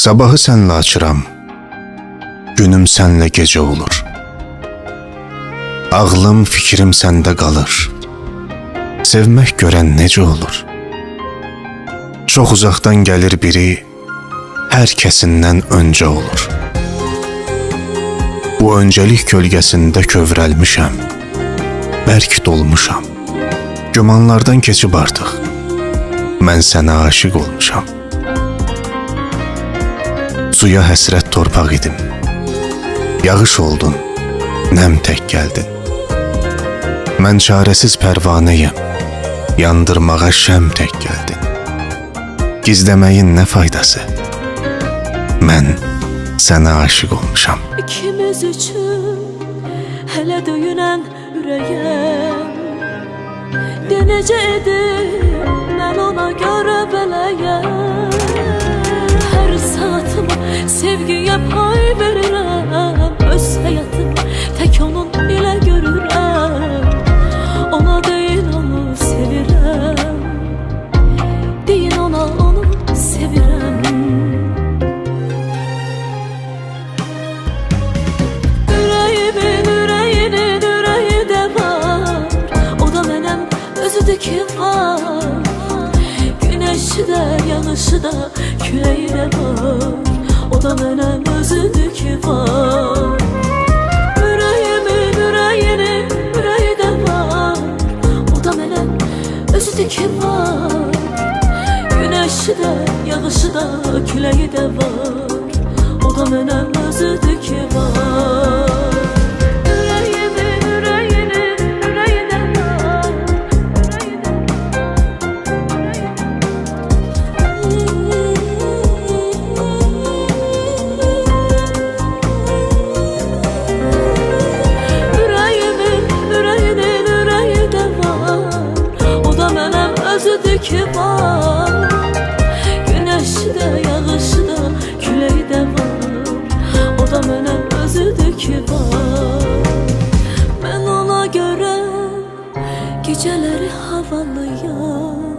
Sabahı sənlə açıram, günüm sənlə gecə olur. Ağlım, fikrim səndə qalır. Sevmək görən necə olur? Çox uzaqdan gəlir biri, hər kəsindən öncə olur. Bu öncəlik kölgəsində kövrəlmişəm, bərk dolmuşam. Gümanlardan keçib artıq, mən sənə aşiq olmuşam. Suya həsrət torpaq idim, yağış oldun, nəm tək gəldin. Mən çarəsiz pərvanəyəm, yandırmağa şəm tək gəldin. Gizləməyin nə faydası? Mən sənə aşiq olmuşam. İkimiz üçün hələ döyünən ürəyəm. Denəcə edim, mən ona görə beləyəm. Hər saatımı sevgiyə pay verirəm. Öz həyatımı tək onun ilə görürəm. Ona deyin onu sevirəm, deyin ona onu sevirəm. Ürəyimin ürəyinin ürəyi də var, o da mənəm, özü də ki var. Güneşi də, yağışı da, küləyi də var, o da mənəm, özü də ki var. Ürəyimin ürəyinin ürəyi də var, o da mənəm, özü də ki var. Güneşi də, yağışı da, küləyi də var, o da mənəm, özü də ki var. Ürəyimin ürəyinin ürəyi də var, ürəyi də Ürəyimin ürəyinin ürəyi də var, o da mənəm, özü də ki var. Güneşi də, yağışı da, küləyi də var, o da mənəm, özü də ki var. Mən ona görə gecələri havalıyam.